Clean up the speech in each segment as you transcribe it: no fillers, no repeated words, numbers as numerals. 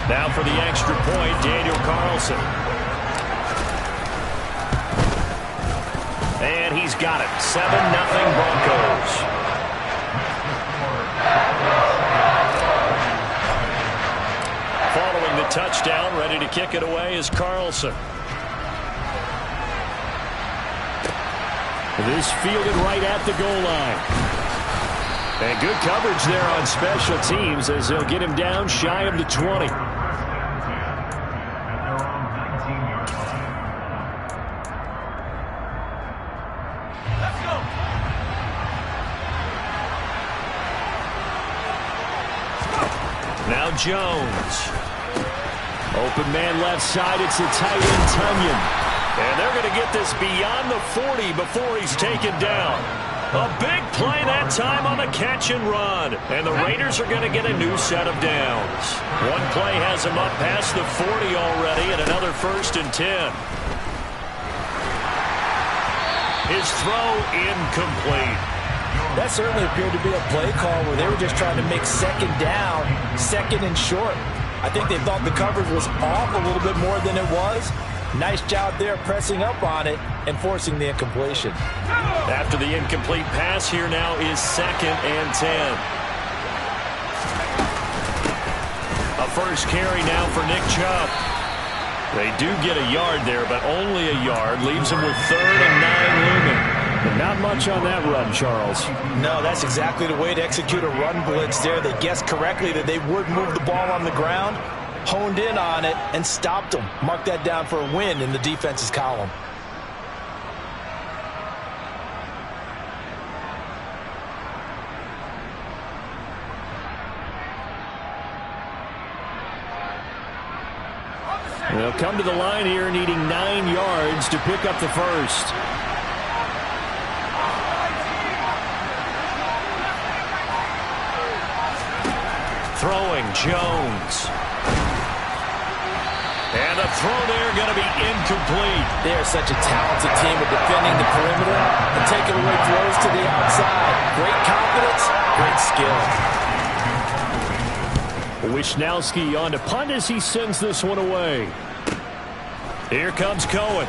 Now for the extra point, Daniel Carlson. And he's got it. 7-0 Broncos. Following the touchdown, ready to kick it away is Carlson. This fielded right at the goal line. And good coverage there on special teams as they'll get him down shy of the 20. Now Jones. Open man left side. It's the tight end Tunyon. And they're going to get this beyond the 40 before he's taken down. A big play that time on the catch and run. And the Raiders are going to get a new set of downs. One play has him up past the 40 already, and another 1st and 10. His throw incomplete. That certainly appeared to be a play call where they were just trying to make second down, second and short. I think they thought the coverage was off a little bit more than it was. Nice job there pressing up on it and forcing the incompletion. After the incomplete pass, here now is 2nd and 10. A first carry now for Nick Chubb. They do get a yard there, but only a yard. Leaves them with 3rd and 9 looming. But not much on that run, Charles. No, that's exactly the way to execute a run blitz there. They guessed correctly that they would move the ball on the ground, honed in on it, and stopped them. Mark that down for a win in the defense's column. They'll come to the line here needing 9 yards to pick up the first. Throwing Jones. And the throw there going to be incomplete. They are such a talented team at defending the perimeter and taking away throws to the outside. Great confidence, great skill. Wishnowski on to punt as he sends this one away. Here comes Cohen.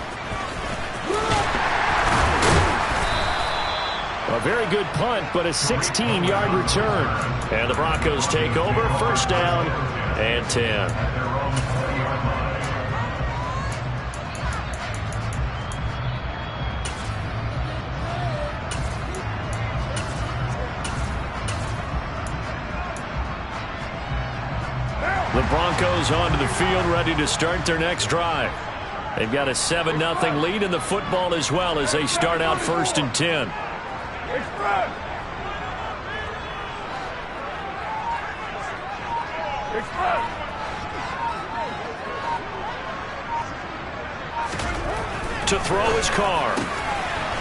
A very good punt, but a 16-yard return. And the Broncos take over, 1st down and 10. The Broncos onto the field, ready to start their next drive. They've got a 7-0 lead in the football as well as they start out 1st and 10. To throw his car.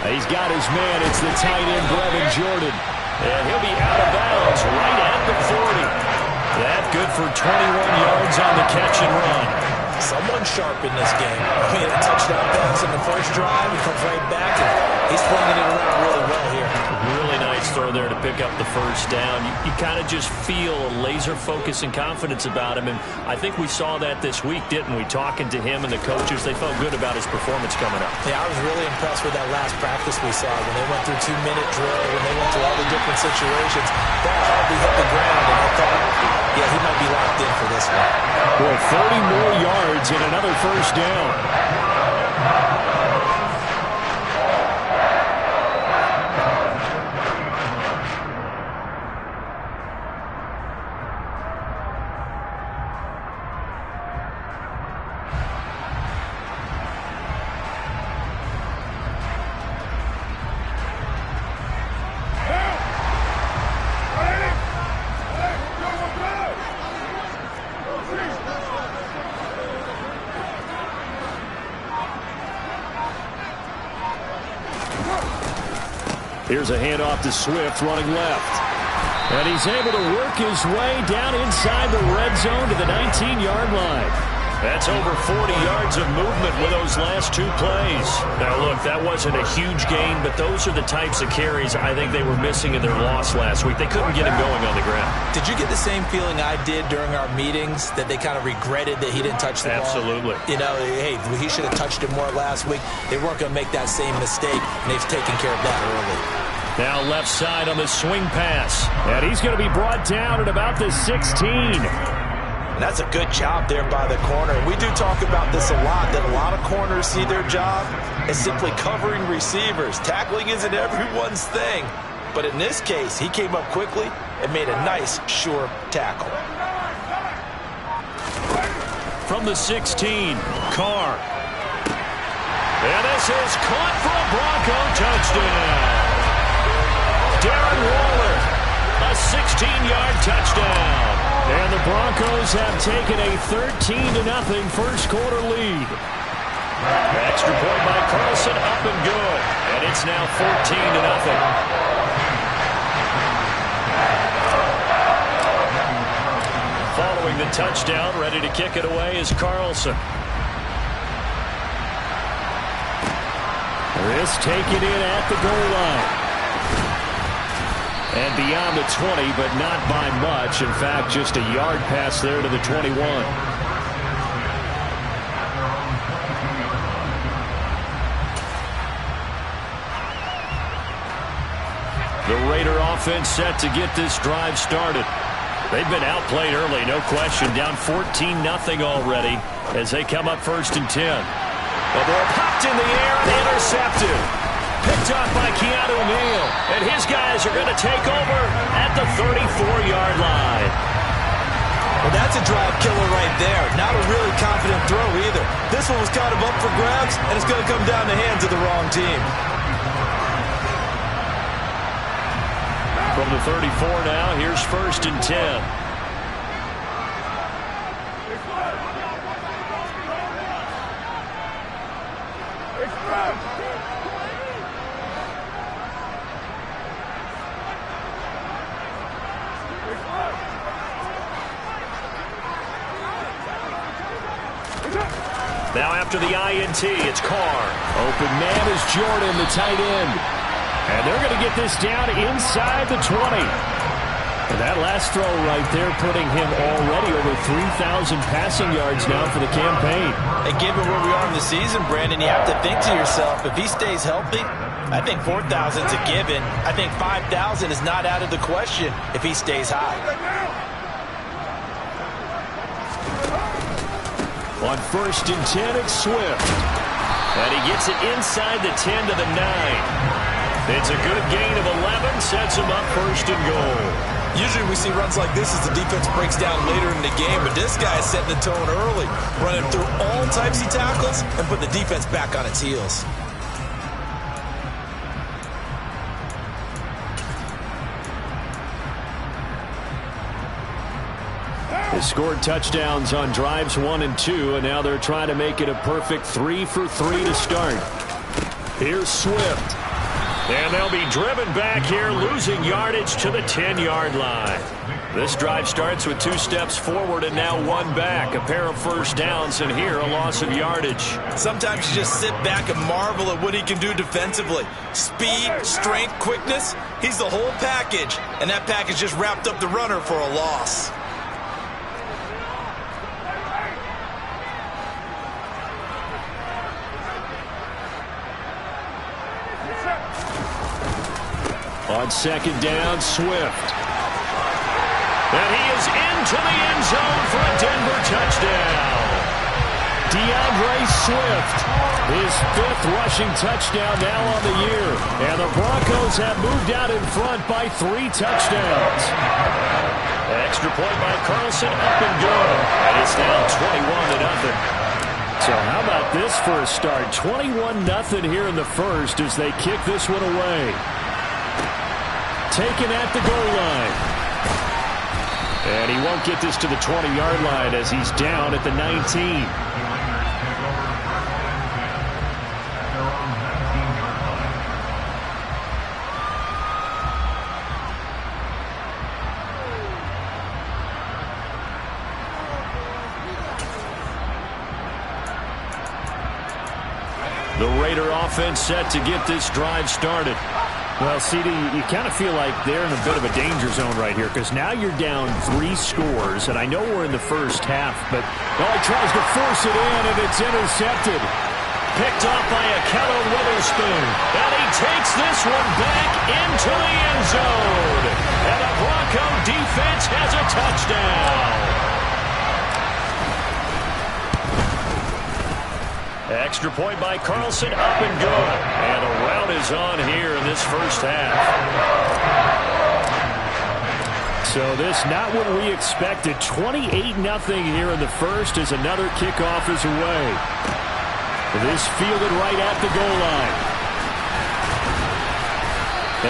He's got his man. It's the tight end, Brevin Jordan. And he'll be out of bounds right at the 40. That good for 21 yards on the catch and run. Someone sharp in this game. He had a touchdown pass in the first drive. He comes right back, and he's flinging it around really well here. Really nice throw there to pick up the 1st down. You kind of just feel a laser focus and confidence about him, and I think we saw that this week, didn't we? Talking to him and the coaches, they felt good about his performance coming up. Yeah, I was really impressed with that last practice we saw when they went through 2-minute drill, when they went through all the different situations. Ball hardly hit the ground, and I thought, yeah, he might be locked in for this one. Well, 30 more yards and another 1st down. Here's a handoff to Swift running left. And he's able to work his way down inside the red zone to the 19-yard line. That's over 40 yards of movement with those last 2 plays. Now, look, that wasn't a huge gain, but those are the types of carries I think they were missing in their loss last week. They couldn't get him going on the ground. Did you get the same feeling I did during our meetings, that they kind of regretted that he didn't touch the ball? Absolutely. You know, hey, he should have touched it more last week. They weren't going to make that same mistake, and they've taken care of that early. Now left side on the swing pass. And he's going to be brought down at about the 16. And that's a good job there by the corner. We do talk about this a lot, that a lot of corners see their job as simply covering receivers. Tackling isn't everyone's thing. But in this case, he came up quickly and made a nice, sure tackle. From the 16, Carr. And this is caught for a Bronco touchdown. Darren Waller, a 16-yard touchdown. And the Broncos have taken a 13-0 first quarter lead. Extra point by Carlson, up and good. And it's now 14-0. Following the touchdown, ready to kick it away is Carlson. This taken in at the goal line. And beyond the 20, but not by much. In fact, just a yard pass there to the 21. The Raider offense set to get this drive started. They've been outplayed early, no question. Down 14-0 already as they come up 1st and 10. The ball popped in the air and intercepted. Picked up by Keanu Neal. And his guys are going to take over at the 34-yard line. Well, that's a drive killer right there. Not a really confident throw either. This one was kind of up for grabs, and it's going to come down the hands of the wrong team. From the 34 now, here's 1st and 10. Now after the INT, it's Carr. Open man is Jordan, the tight end. And they're going to get this down inside the 20. And that last throw right there putting him already over 3,000 passing yards now for the campaign. And given where we are in the season, Brandon, you have to think to yourself, if he stays healthy, I think 4,000 is a given. I think 5,000 is not out of the question if he stays high. On 1st and 10, it's Swift. And he gets it inside the 10 to the 9. It's a good gain of 11, sets him up 1st and goal. Usually we see runs like this as the defense breaks down later in the game, but this guy is setting the tone early, running through all types of tackles and putting the defense back on its heels. They scored touchdowns on drives 1 and 2, and now they're trying to make it a perfect 3 for 3 to start. Here's Swift. And they'll be driven back here, losing yardage to the 10-yard line. This drive starts with 2 steps forward and now 1 back. A pair of first downs, and here a loss of yardage. Sometimes you just sit back and marvel at what he can do defensively. Speed, strength, quickness, he's the whole package. And that package just wrapped up the runner for a loss. On 2nd down, Swift. And he is into the end zone for a Denver touchdown. DeAndre Swift, his 5th rushing touchdown now on the year. And the Broncos have moved out in front by 3 touchdowns. Extra point by Carlson, up and good. And it's now 21-0. So how about this for a start? 21-0 here in the first as they kick this one away. Taken at the goal line. And he won't get this to the 20-yard line as he's down at the 19. The Raider offense set to get this drive started. Well, CD, you kind of feel like they're in a bit of a danger zone right here because now you're down 3 scores, and I know we're in the first half, but he tries to force it in, and it's intercepted. Picked off by Ahkello Witherspoon, and he takes this one back into the end zone. And the Bronco defense has a touchdown. Extra point by Carlson, up and good. And a rout is on here in this first half. So this not what we expected. 28-0 here in the first as another kickoff is away. This fielded right at the goal line.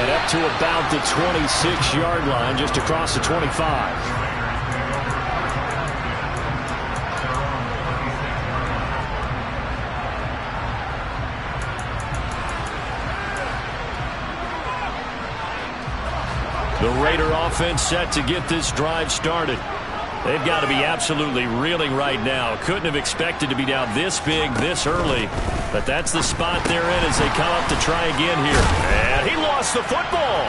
And up to about the 26-yard line, just across the 25. The Raider offense set to get this drive started. They've got to be absolutely reeling right now. Couldn't have expected to be down this big this early. But that's the spot they're in as they come up to try again here. And he lost the football.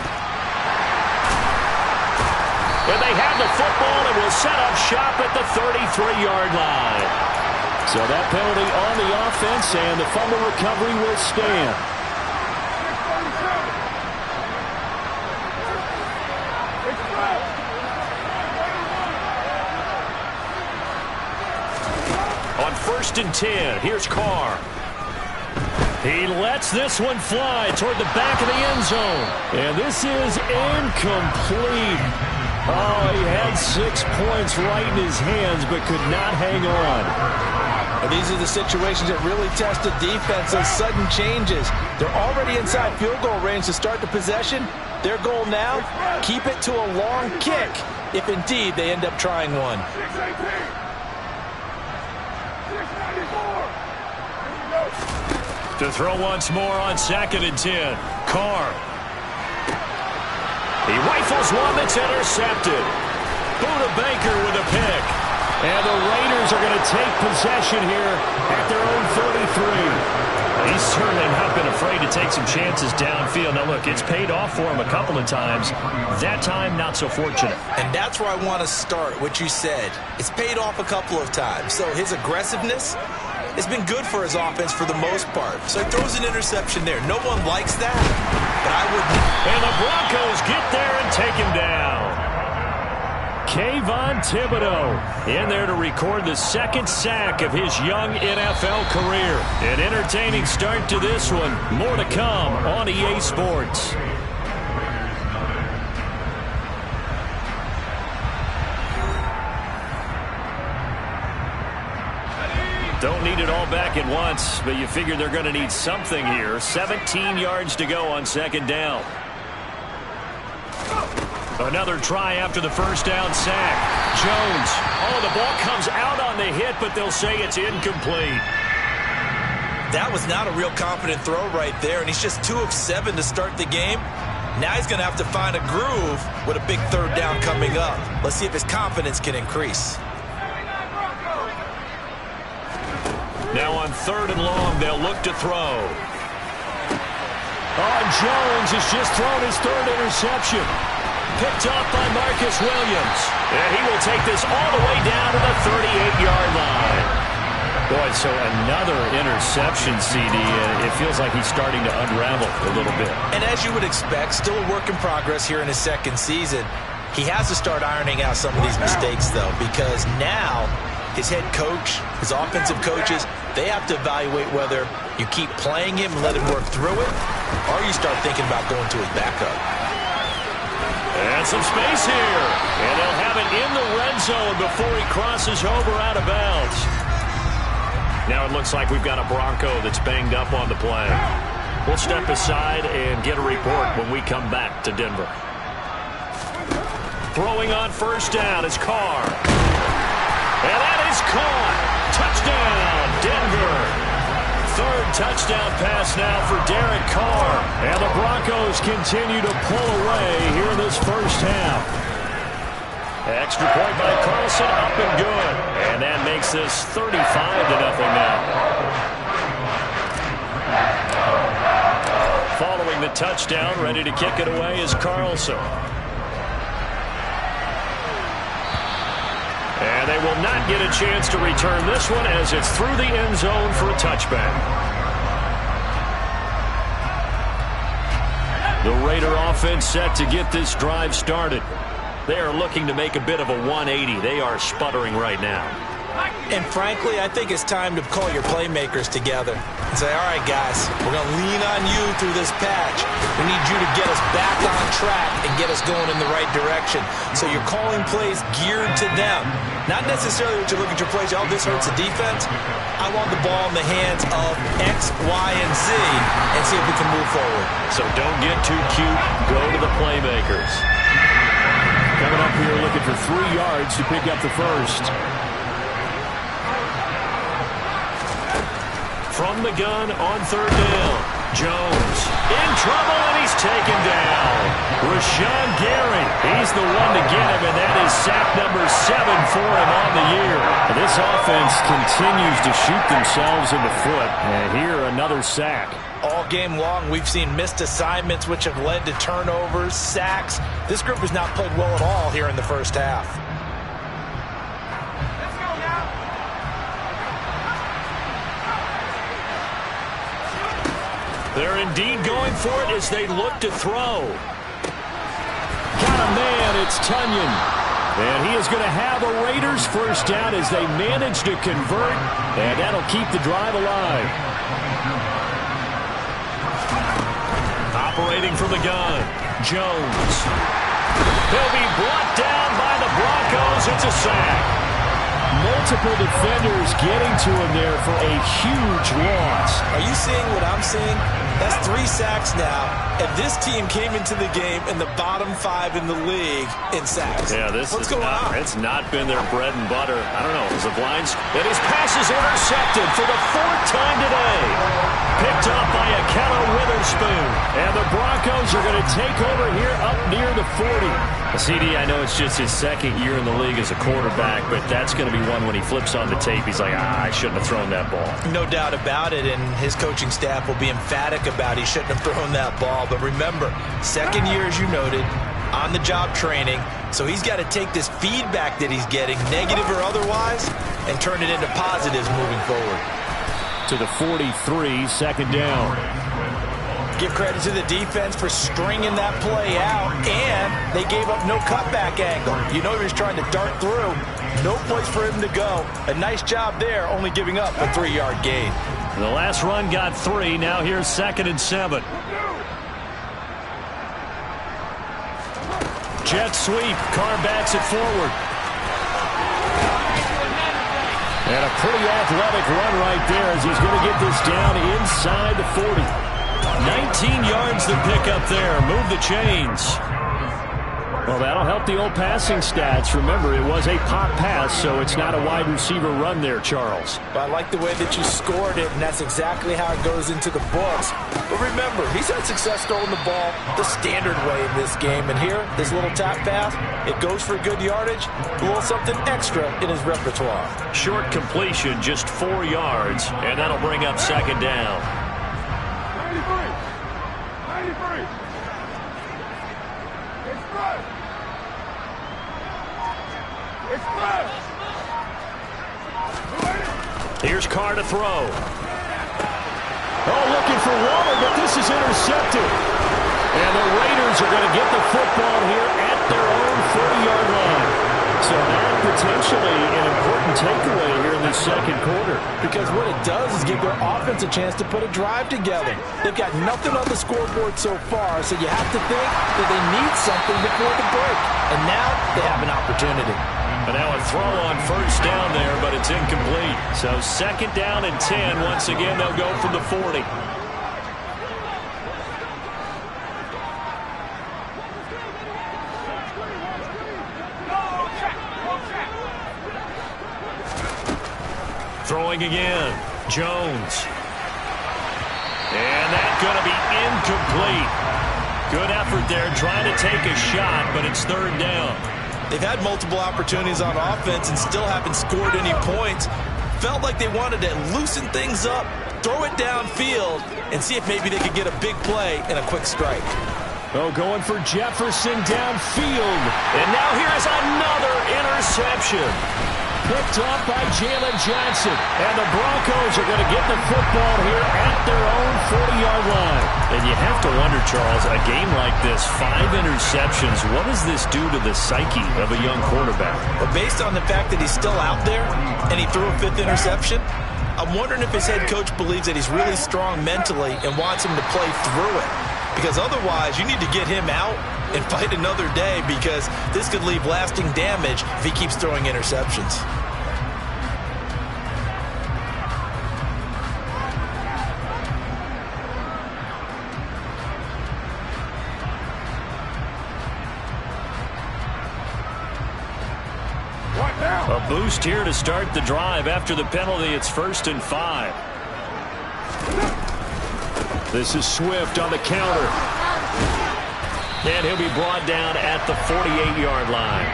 And they have the football and will set up shop at the 33-yard line. So that penalty on the offense and the fumble recovery will stand. On 1st and 10, here's Carr. He lets this one fly toward the back of the end zone. And this is incomplete. Oh, he had 6 points right in his hands, but could not hang on. And these are the situations that really test the defense, those sudden changes. They're already inside field goal range to start the possession. Their goal now, keep it to a long kick, if indeed they end up trying one. To throw once more on 2nd and 10. Carr. He rifles one that's intercepted. Buda Baker with a pick. And the Raiders are going to take possession here at their own 33. He's certainly not been afraid to take some chances downfield. Now, look, it's paid off for him a couple of times. That time, not so fortunate. And that's where I want to start, what you said. It's paid off a couple of times. So his aggressiveness, it's been good for his offense for the most part. So he throws an interception there. No one likes that, but I wouldn't. And the Broncos get there and take him down. Kayvon Thibodeaux in there to record the 2nd sack of his young NFL career. An entertaining start to this one. More to come on EA Sports. Don't need it all back at once, but you figure they're going to need something here. 17 yards to go on 2nd down. Another try after the first down sack. Jones. Oh, the ball comes out on the hit, but they'll say it's incomplete. That was not a real confident throw right there, and he's just 2 of 7 to start the game. Now he's going to have to find a groove with a big 3rd down coming up. Let's see if his confidence can increase. Now on 3rd and long, they'll look to throw. Oh, Jones has just thrown his 3rd interception. Picked off by Marcus Williams. And he will take this all the way down to the 38-yard line. Boy, so another interception, CD. It feels like he's starting to unravel a little bit. And as you would expect, still a work in progress here in his 2nd season. He has to start ironing out some of these mistakes, though, because now his head coach, his offensive coaches, they have to evaluate whether you keep playing him and let him work through it, or you start thinking about going to his backup. And some space here. And they'll have it in the red zone before he crosses over out of bounds. Now it looks like we've got a Bronco that's banged up on the play. We'll step aside and get a report when we come back to Denver. Throwing on 1st down is Carr. And that is caught. Touchdown, Denver. 3rd touchdown pass now for Derek Carr. And the Broncos continue to pull away here in this first half. Extra point by Carlson, up and good. And that makes this 35-0 now. scoring the touchdown. Ready to kick it away is Carlson. And they will not get a chance to return this one as it's through the end zone for a touchback. The Raider offense set to get this drive started. They are looking to make a bit of a 180. They are sputtering right now. And frankly, I think it's time to call your playmakers together and say, all right, guys, we're going to lean on you through this patch. We need you to get us back on track and get us going in the right direction. So you're calling plays geared to them. Not necessarily what you look at your plays, oh, this hurts the defense. I want the ball in the hands of X, Y, and Z and see if we can move forward. So don't get too cute. Go to the playmakers. Coming up here looking for 3 yards to pick up the first. From the gun on third down. Jones in trouble, and he's taken down. Rashawn Gary, he's the one to get him, and that is sack number 7 for him on the year. And this offense continues to shoot themselves in the foot. And here, another sack. All game long, we've seen missed assignments, which have led to turnovers, sacks. This group has not played well at all here in the first half. They're indeed going for it as they look to throw. Got a man, it's Tonyan. And he is going to have a Raiders first down as they manage to convert. And that'll keep the drive alive. Operating from the gun, Jones. He'll be brought down by the Broncos. It's a sack. Multiple defenders getting to him there for a huge loss. Are you seeing what I'm seeing? That's 3 sacks now, and this team came into the game in the bottom 5 in the league in sacks. Yeah, What's going on? It's not been their bread and butter. I don't know. Is the blinds? And his pass is intercepted for the 4th time today. Picked up by Ahkello Witherspoon. And the Broncos are going to take over here up near the 40. CD, I know it's just his 2nd year in the league as a quarterback, but that's going to be one when he flips on the tape. He's like, I shouldn't have thrown that ball. No doubt about it, and his coaching staff will be emphatic about he shouldn't have thrown that ball. But remember, 2nd year, as you noted, on-the-job training, so he's got to take this feedback that he's getting, negative or otherwise, and turn it into positives moving forward. To the 43, 2nd down. Give credit to the defense for stringing that play out, and they gave up no cutback angle. You know he was trying to dart through. No place for him to go. A nice job there, only giving up a 3-yard gain. The last run got 3. Now here's 2nd and 7. Jet sweep. Carr backs it forward. And a pretty athletic run right there as he's going to get this down inside the 40. 19 yards to pick up there. Move the chains. Well, that'll help the old passing stats. Remember, it was a pop pass, so it's not a wide receiver run there, Charles. But I like the way that you scored it, and that's exactly how it goes into the books. But remember, he's had success throwing the ball the standard way in this game. And here, this little tap pass, it goes for good yardage, a little something extra in his repertoire. Short completion, just 4 yards, and that'll bring up 2nd down. 93. Here's Carr to throw. Oh, looking for Waller, but this is intercepted. And the Raiders are going to get the football here at their own 40-yard line. So that potentially an important takeaway here in the 2nd quarter. Because what it does is give their offense a chance to put a drive together. They've got nothing on the scoreboard so far, so you have to think that they need something before the break. And now they have an opportunity. And now a throw on 1st down there, but it's incomplete. So 2nd down and 10. Once again, they'll go from the 40. Throwing again. Jones. And that's going to be incomplete. Good effort there, trying to take a shot, but it's 3rd down. They've had multiple opportunities on offense and still haven't scored any points. Felt like they wanted to loosen things up, throw it downfield and see if maybe they could get a big play and a quick strike. Oh, going for Jefferson downfield. And now here's another interception. Picked off by Jalen Johnson. And the Broncos are going to get the football here at their own 40-yard line. And you have to wonder, Charles, a game like this, 5 interceptions, what does this do to the psyche of a young quarterback? Well, based on the fact that he's still out there and he threw a 5th interception, I'm wondering if his head coach believes that he's really strong mentally and wants him to play through it. Because otherwise, you need to get him out and fight another day, because this could leave lasting damage if he keeps throwing interceptions. A boost here to start the drive. After the penalty, it's 1st and 5. This is Swift on the counter. And he'll be brought down at the 48-yard line.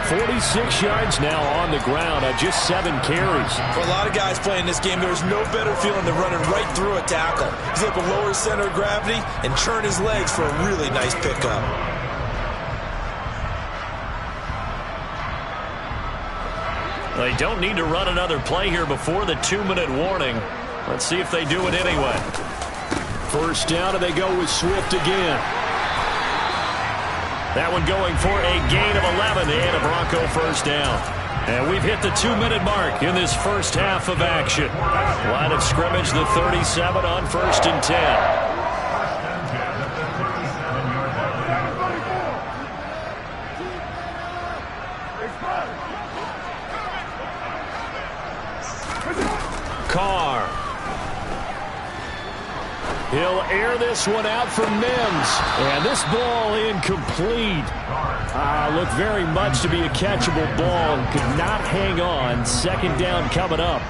46 yards now on the ground on just 7 carries. For a lot of guys playing this game, there's no better feeling than running right through a tackle. He's able to lower his center of gravity and turn his legs for a really nice pickup. They don't need to run another play here before the 2-minute warning. Let's see if they do it anyway. First down, and they go with Swift again. That one going for a gain of 11 and a Bronco first down. And we've hit the 2-minute mark in this first half of action. Line of scrimmage, the 37 on 1st and 10. Carr. He'll air this one out for Mims. And this ball incomplete. Looked very much to be a catchable ball. Could not hang on. 2nd down coming up.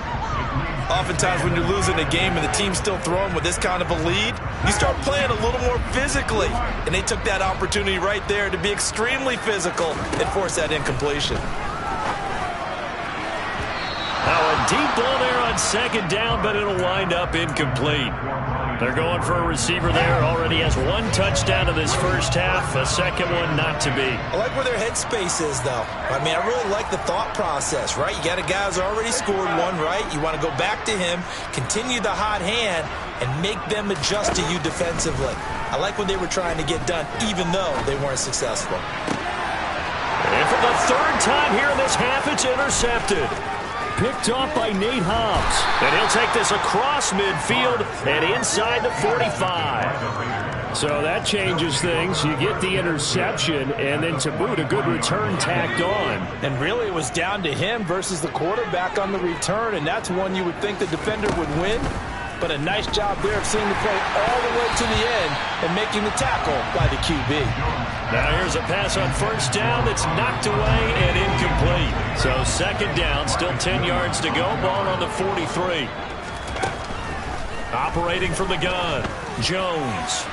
Oftentimes when you're losing a game and the team's still throwing with this kind of a lead, you start playing a little more physically. And they took that opportunity right there to be extremely physical and force that incompletion. Now a deep ball there on 2nd down, but it'll wind up incomplete. They're going for a receiver there. Already has 1 touchdown in this first half. A second one not to be. I like where their headspace is, though. I mean, I really like the thought process, right? You got a guy who's already scored 1, right? You want to go back to him, continue the hot hand, and make them adjust to you defensively. I like what they were trying to get done, even though they weren't successful. And for the 3rd time here in this half, it's intercepted. Picked off by Nate Hobbs. And he'll take this across midfield and inside the 45. So that changes things. You get the interception, and then to boot, a good return tacked on. And really it was down to him versus the quarterback on the return, and that's one you would think the defender would win. But a nice job there of seeing the play all the way to the end and making the tackle by the QB. Now here's a pass on 1st down that's knocked away and incomplete. So 2nd down, still 10 yards to go. Ball on the 43. Operating from the gun, Jones.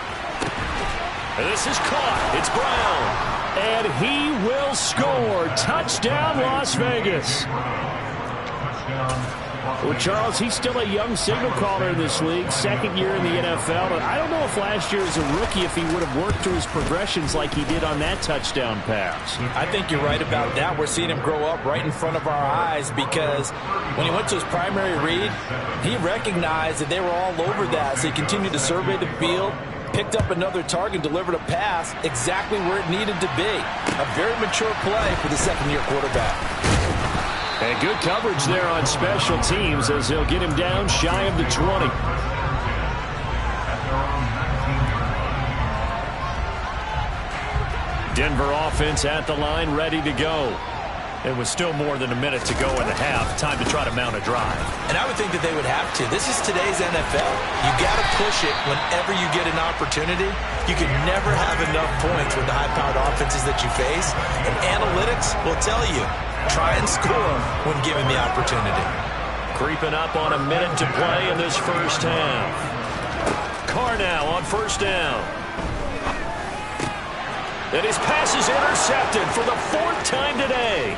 And this is caught. It's Brown. And he will score. Touchdown, Las Vegas. Well, Charles, he's still a young signal caller in this league, 2nd year in the NFL. And I don't know if last year as a rookie, if he would have worked through his progressions like he did on that touchdown pass. I think you're right about that. We're seeing him grow up right in front of our eyes, because when he went to his primary read, he recognized that they were all over that. So he continued to survey the field, picked up another target, delivered a pass exactly where it needed to be. A very mature play for the 2nd-year quarterback. And good coverage there on special teams as he'll get him down shy of the 20. Denver offense at the line, ready to go. It was still more than a minute to go in the half. Time to try to mount a drive. And I would think that they would have to. This is today's NFL. You got to push it whenever you get an opportunity. You can never have enough points with the high-powered offenses that you face. And analytics will tell you, try and score when given the opportunity. Creeping up on a minute to play in this first half. Carr now on 1st down. And his pass is intercepted for the 4th time today.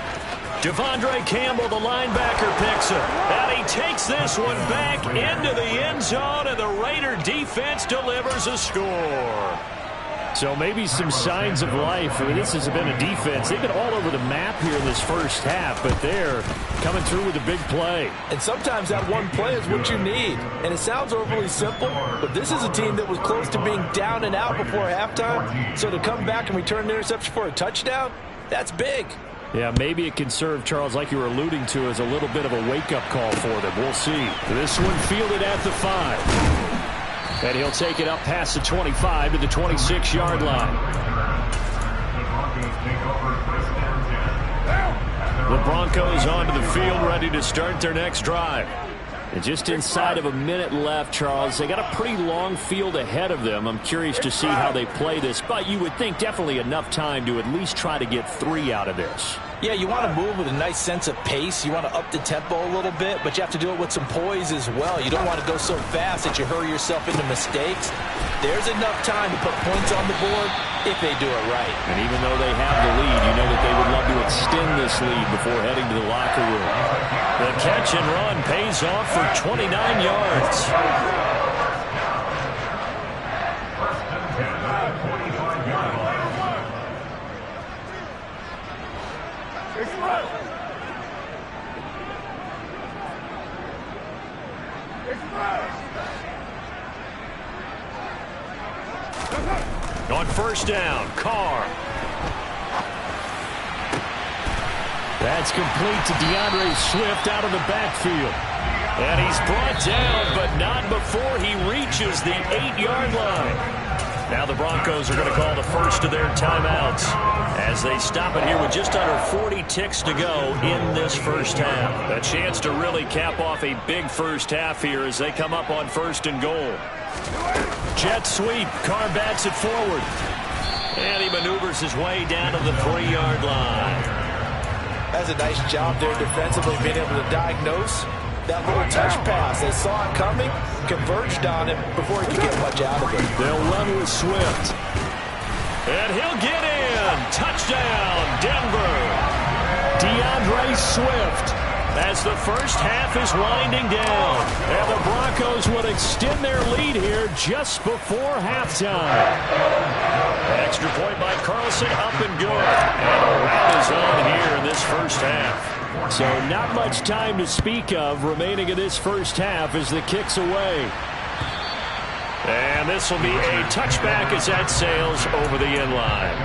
Devondre Campbell, the linebacker, picks it. And he takes this one back into the end zone, and the Raider defense delivers a score. So maybe some signs of life. I mean, this has been a defense. They've been all over the map here in this first half, but they're coming through with a big play. And sometimes that one play is what you need. And it sounds overly simple, but this is a team that was close to being down and out before halftime. So to come back and return an interception for a touchdown, that's big. Yeah, maybe it can serve, Charles, like you were alluding to, as a little bit of a wake-up call for them. We'll see. This one fielded at the 5. And he'll take it up past the 25 to the 26-yard line. The Broncos onto the field, ready to start their next drive. And just inside of a minute left, Charles. They got a pretty long field ahead of them. I'm curious to see how they play this, but you would think definitely enough time to at least try to get 3 out of this. Yeah, you want to move with a nice sense of pace. You want to up the tempo a little bit, but you have to do it with some poise as well. You don't want to go so fast that you hurry yourself into mistakes. There's enough time to put points on the board if they do it right. And even though they have the lead, you know that they would love to extend this lead before heading to the locker room. The catch and run pays off for 29 yards. On first down, Carr. That's complete to DeAndre Swift out of the backfield. And he's brought down, but not before he reaches the 8-yard line. Now the Broncos are going to call the first of their timeouts as they stop it here with just under 40 ticks to go in this first half. A chance to really cap off a big first half here as they come up on first and goal. Jet sweep. Carr bats it forward. And he maneuvers his way down to the 3-yard line. That's a nice job there defensively, being able to diagnose that little touch pass. They saw it coming, converged on it before he could get much out of it. They'll run with Swift. And he'll get in. Touchdown, Denver. DeAndre Swift. As the first half is winding down. And the Broncos would extend their lead here just before halftime. Extra point by Carlson, up and good. And a rout is on here in this first half. So not much time to speak of remaining in this first half as the kick's away. And this will be a touchback as that sails over the end line.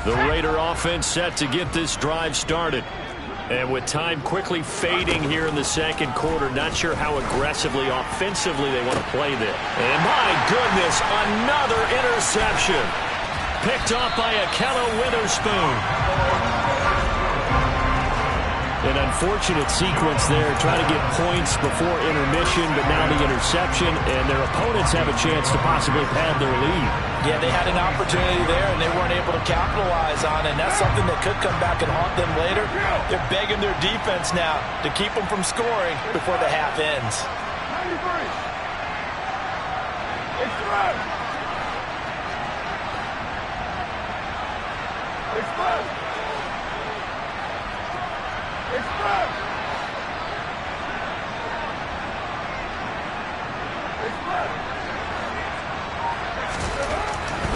The Raider offense set to get this drive started. And with time quickly fading here in the second quarter, not sure how aggressively, offensively they want to play this. And my goodness, another interception. Picked off by Ahkello Witherspoon. An unfortunate sequence there, trying to get points before intermission, but now the interception, and their opponents have a chance to possibly pad their lead. Yeah, they had an opportunity there, and they weren't able to capitalize on it, and that's something that could come back and haunt them later. They're begging their defense now to keep them from scoring before the half ends. 93. Express.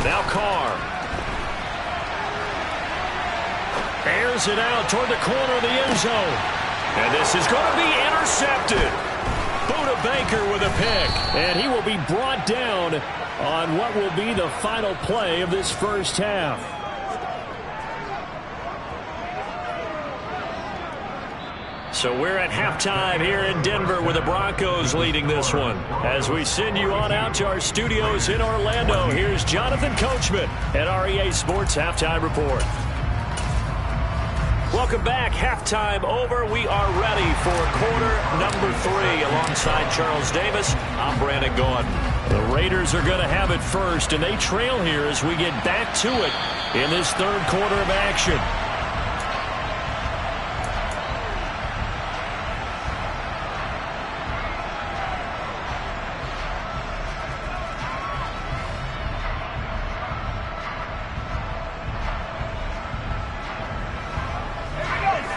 Now Carr. Airs it out toward the corner of the end zone. And this is going to be intercepted. Budda Baker with a pick. And he will be brought down on what will be the final play of this first half. So we're at halftime here in Denver with the Broncos leading this one. As we send you on out to our studios in Orlando, here's Jonathan Coachman at REA Sports Halftime Report. Welcome back. Halftime over. We are ready for quarter number 3. Alongside Charles Davis, I'm Brandon Gaudin. The Raiders are going to have it first, and they trail here as we get back to it in this third quarter of action.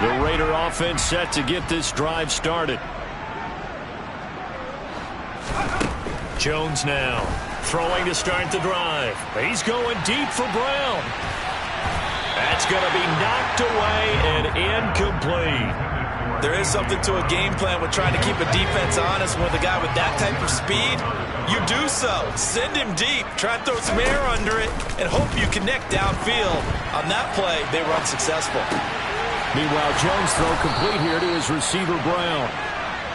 The Raider offense set to get this drive started. Jones now throwing to start the drive. He's going deep for Brown. That's going to be knocked away and incomplete. There is something to a game plan with trying to keep a defense honest with a guy with that type of speed. You do so. Send him deep. Try and throw some air under it and hope you connect downfield. On that play, they were unsuccessful. Meanwhile, Jones throw complete here to his receiver, Brown.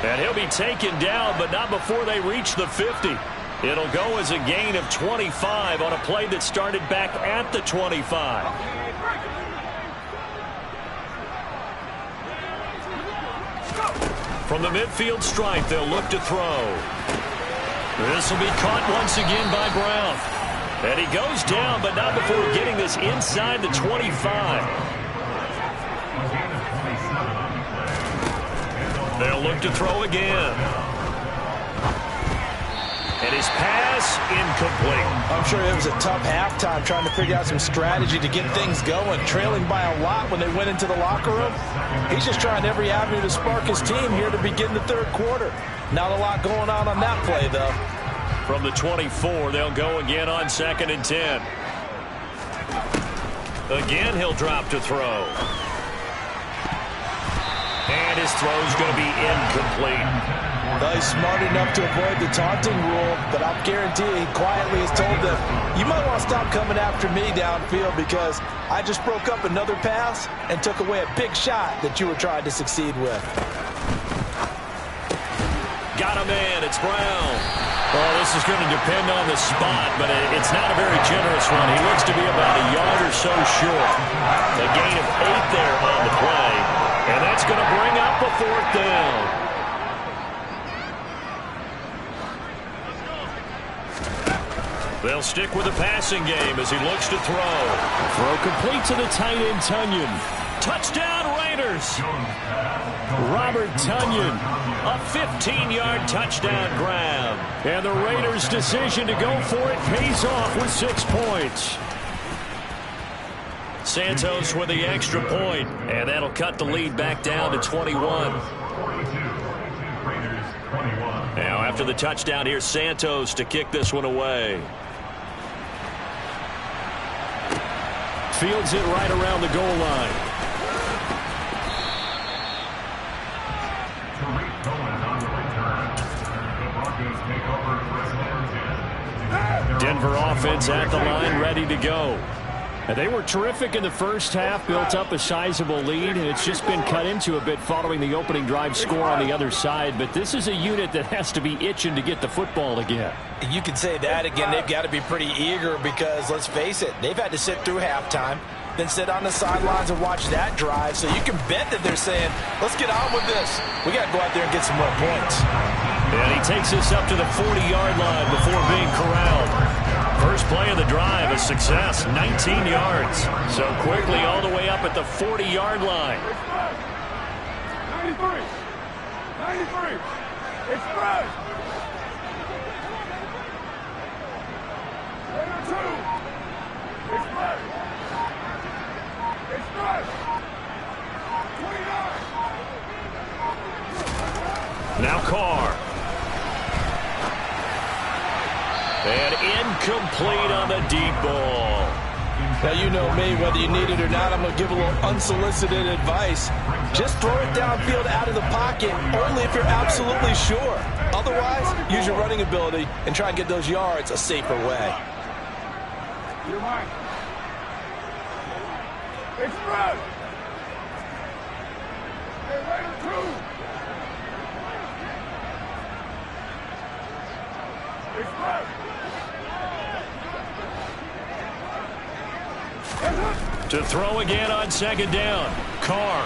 And he'll be taken down, but not before they reach the 50. It'll go as a gain of 25 on a play that started back at the 25. From the midfield stripe, they'll look to throw. This will be caught once again by Brown. And he goes down, but not before getting this inside the 25. They'll look to throw again. And his pass incomplete. I'm sure it was a tough halftime trying to figure out some strategy to get things going. Trailing by a lot when they went into the locker room. He's just trying every avenue to spark his team here to begin the third quarter. Not a lot going on that play, though. From the 24, they'll go again on 2nd and 10. Again, he'll drop to throw. And his throw's going to be incomplete. Well, he's smart enough to avoid the taunting rule, but I'll guarantee he quietly has told them, you might want to stop coming after me downfield because I just broke up another pass and took away a big shot that you were trying to succeed with. Got a man. It's Brown. Well, this is going to depend on the spot, but it's not a very generous one. He looks to be about a yard or so short. A gain of 8 there on the play, and that's going to bring up a 4th down. They'll stick with the passing game as he looks to throw. Throw complete to the tight end, Tonyan. Touchdown, Raiders. Robert Tonyan, a 15-yard touchdown grab. And the Raiders' decision to go for it pays off with 6 points. Santos with the extra point, and that'll cut the lead back down to 21. Now, after the touchdown, here's Santos to kick this one away. Fields it right around the goal line. Denver offense at the line, ready to go. And they were terrific in the first half, built up a sizable lead, and it's just been cut into a bit following the opening drive score on the other side. But this is a unit that has to be itching to get the football again. You can say that again. They've got to be pretty eager because, let's face it, they've had to sit through halftime, then sit on the sidelines and watch that drive. So you can bet that they're saying, let's get on with this. We got to go out there and get some more points. And he takes this up to the 40-yard line before being corralled. First play of the drive, a success, 19 yards. So quickly all the way up at the 40-yard line. 93. 93. Express. Raider 2. Express. Express. 29. Now Carr. And incomplete on the deep ball. Now, you know me, whether you need it or not, I'm going to give a little unsolicited advice. Just throw it downfield out of the pocket, only if you're absolutely sure. Otherwise, use your running ability and try and get those yards a safer way. Your mind. Express. Hey, Raider 2. Express. To throw again on 2nd down. Carr.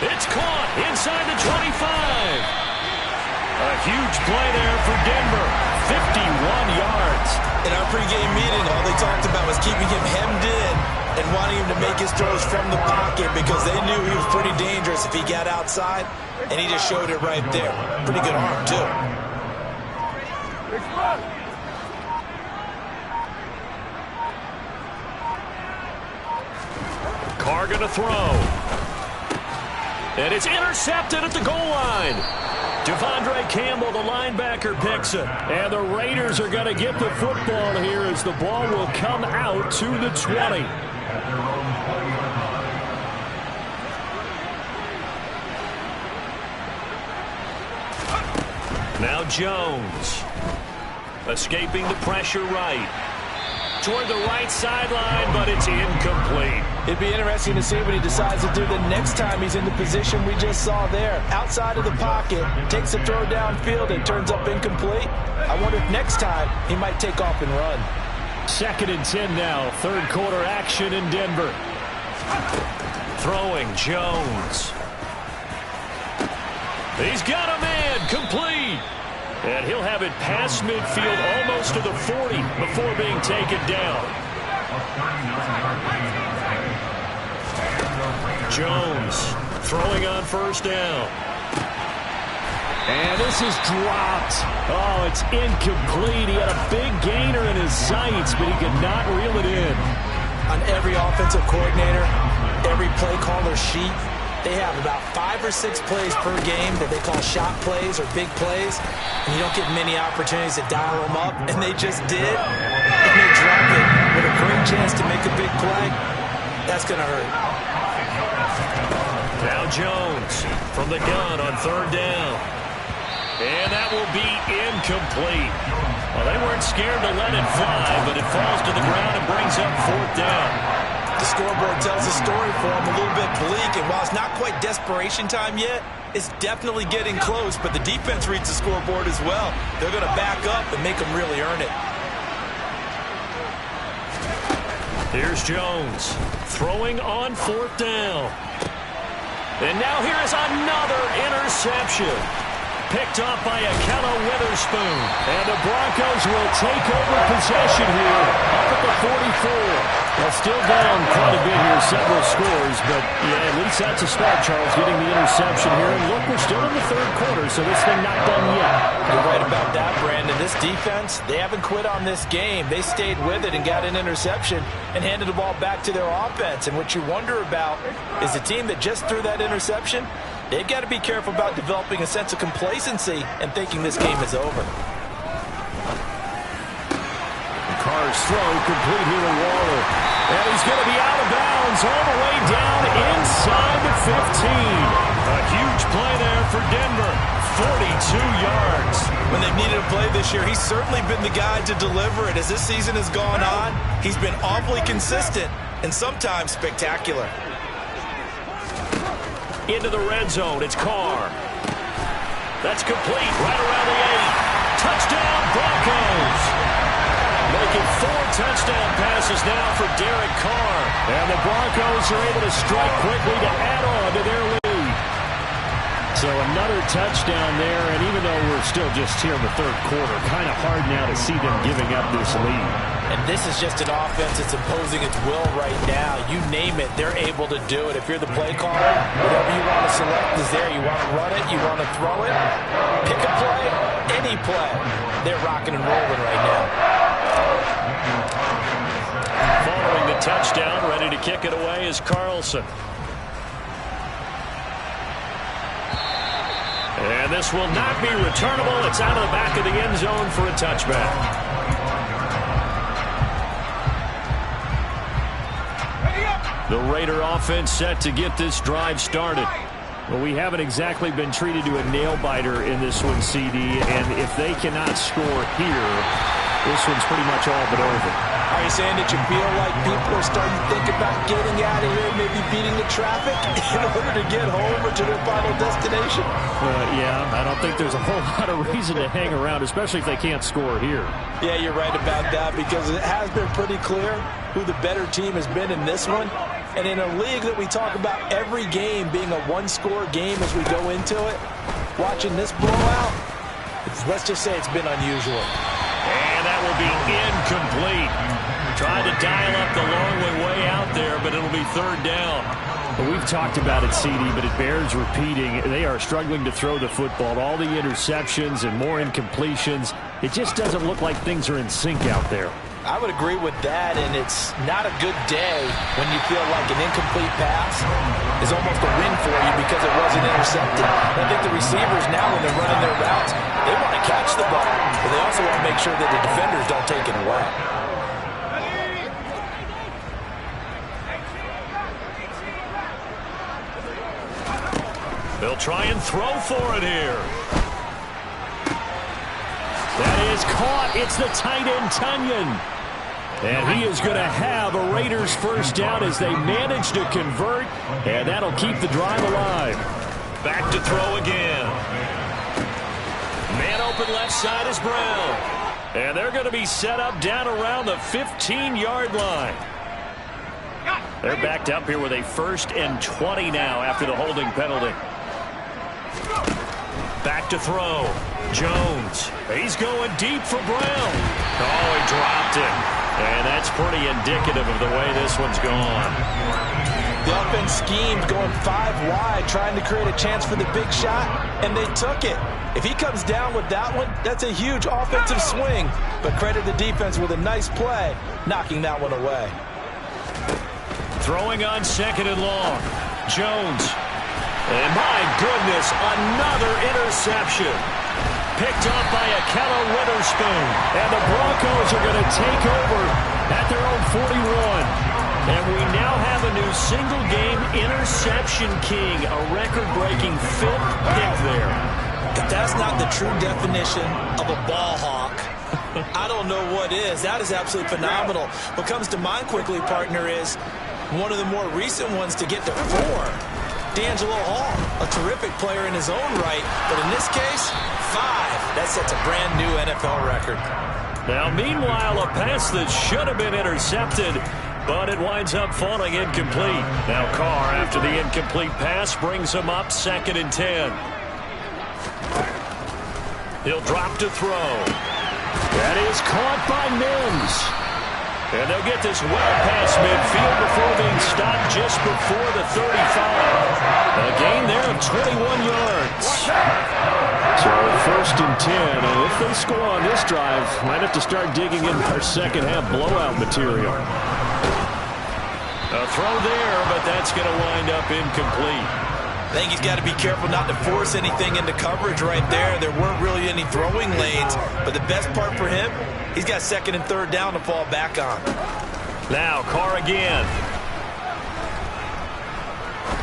It's caught inside the 25. A huge play there for Denver. 51 yards. In our pregame meeting, all they talked about was keeping him hemmed in and wanting him to make his throws from the pocket because they knew he was pretty dangerous if he got outside, and he just showed it right there. Pretty good arm, too. Express. Carr Carr going to throw. And it's intercepted at the goal line. Devondre Campbell, the linebacker, picks it. And the Raiders are going to get the football here as the ball will come out to the 20. Now Jones. Escaping the pressure right. Toward the right sideline, but it's incomplete. It'd be interesting to see what he decides to do the next time he's in the position we just saw there. Outside of the pocket, takes a throw downfield, and turns up incomplete. I wonder if next time he might take off and run. 2nd and 10 now. Third quarter action in Denver. Throwing Jones. He's got a man. Complete. And he'll have it past midfield almost to the 40 before being taken down. Jones throwing on first down. And this is dropped. Oh, it's incomplete. He had a big gainer in his sights, but he could not reel it in. On every offensive coordinator, every play caller sheet, they have about 5 or 6 plays per game that they call shot plays or big plays. And you don't get many opportunities to dial them up, and they just did. And they drop it with a great chance to make a big play. That's going to hurt. Now Jones from the gun on 3rd down. And that will be incomplete. Well, they weren't scared to let it fly, but it falls to the ground and brings up 4th down. The scoreboard tells the story for him, a little bit bleak, and while it's not quite desperation time yet, it's definitely getting close, but the defense reads the scoreboard as well. They're going to back up and make them really earn it. Here's Jones throwing on 4th down. And now here is another interception. Picked off by Ahkello Witherspoon. And the Broncos will take over possession here up at the 44. Well, still down quite a bit here, several scores, but yeah, at least that's a start, Charles, getting the interception here. And look, we're still in the 3rd quarter, so this thing not done yet. You're right about that, Brandon. This defense, they haven't quit on this game. They stayed with it and got an interception and handed the ball back to their offense. And what you wonder about is the team that just threw that interception, they've got to be careful about developing a sense of complacency and thinking this game is over. Carr's throw complete here to Waller. And he's going to be out of bounds all the way down inside the 15. A huge play there for Denver. 42 yards. When they've needed a play this year, he's certainly been the guy to deliver it. As this season has gone on, he's been awfully consistent and sometimes spectacular. Into the red zone, it's Carr. That's complete right around the 8. Touchdown, Broncos. Making 4 touchdown passes now for Derek Carr. And the Broncos are able to strike quickly to add on to their lead. So another touchdown there, and even though we're still just here in the 3rd quarter, kind of hard now to see them giving up this lead. And this is just an offense that's imposing its will right now. You name it, they're able to do it. If you're the play caller, whatever you want to select is there. You want to run it, you want to throw it, pick a play, any play. They're rocking and rolling right now. Following the touchdown, ready to kick it away is Carlson. And this will not be returnable. It's out of the back of the end zone for a touchback. The Raider offense set to get this drive started. Well, we haven't exactly been treated to a nail-biter in this one, CD, and if they cannot score here, this one's pretty much all but over. Are you saying that you feel like people are starting to think about getting out of here, maybe beating the traffic in order to get home or to their final destination? Yeah, I don't think there's a whole lot of reason to hang around, especially if they can't score here. Yeah, you're right about that, because it has been pretty clear who the better team has been in this one. And in a league that we talk about every game being a one-score game as we go into it, watching this blowout, let's just say it's been unusual. And that will be incomplete. Trying to dial up the long way out there, but it'll be 3rd down. Well, we've talked about it, CD, but it bears repeating. They are struggling to throw the football. All the interceptions and more incompletions. It just doesn't look like things are in sync out there. I would agree with that, and it's not a good day when you feel like an incomplete pass is almost a win for you because it wasn't intercepted. And I think the receivers now, when they're running their routes, they want to catch the ball, but they also want to make sure that the defenders don't take it away. They'll try and throw for it here. That is caught. It's the tight end, Tonyan. And he is going to have a Raiders first down as they manage to convert, and that'll keep the drive alive. Back to throw again. Man open left side is Brown. And they're going to be set up down around the 15-yard line. They're backed up here with a 1st and 20 now after the holding penalty. Back to throw. Jones. He's going deep for Brown. Oh, he dropped it. And that's pretty indicative of the way this one's gone. The offense schemed going 5 wide, trying to create a chance for the big shot, and they took it. If he comes down with that one, that's a huge offensive swing. But credit the defense with a nice play, knocking that one away. Throwing on 2nd and long. Jones. And my goodness, another interception. Picked up by Ahkello Witherspoon. And the Broncos are going to take over at their own 41. And we now have a new single-game interception king, a record-breaking 5th pick there. If that's not the true definition of a ball hawk, I don't know what is. That is absolutely phenomenal. What comes to mind quickly, partner, is one of the more recent ones to get to 4. D'Angelo Hall, a terrific player in his own right, but in this case, 5. That sets a brand new NFL record. Now, meanwhile, a pass that should have been intercepted, but it winds up falling incomplete. Now Carr, after the incomplete pass, brings him up 2nd and 10. He'll drop to throw. That is caught by Mims. And they'll get this well past midfield before being stopped just before the 35. A gain there of 21 yards. So 1st and 10, and if they score on this drive, might have to start digging in our second half blowout material. A throw there, but that's going to wind up incomplete. I think he's got to be careful not to force anything into coverage right there. There weren't really any throwing lanes, but the best part for him, he's got 2nd and 3rd down to fall back on. Now Carr again.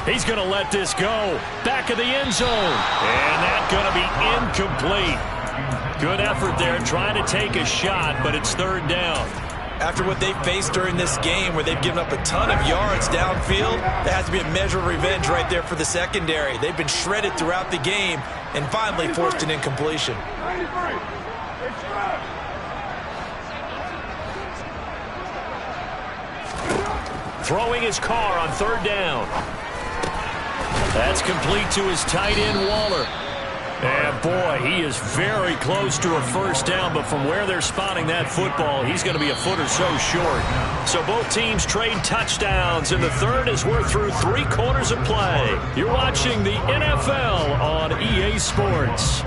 He's going to let this go. Back of the end zone. And that's going to be incomplete. Good effort there trying to take a shot, but it's 3rd down. After what they've faced during this game where they've given up a ton of yards downfield, there has to be a measure of revenge right there for the secondary. They've been shredded throughout the game and finally forced an incompletion. 93. Throwing his Carr on 3rd down. That's complete to his tight end, Waller. And boy, he is very close to a 1st down, but from where they're spotting that football, he's going to be a foot or so short. So both teams trade touchdowns in the 3rd as we're through 3 quarters of play. You're watching the NFL on EA Sports.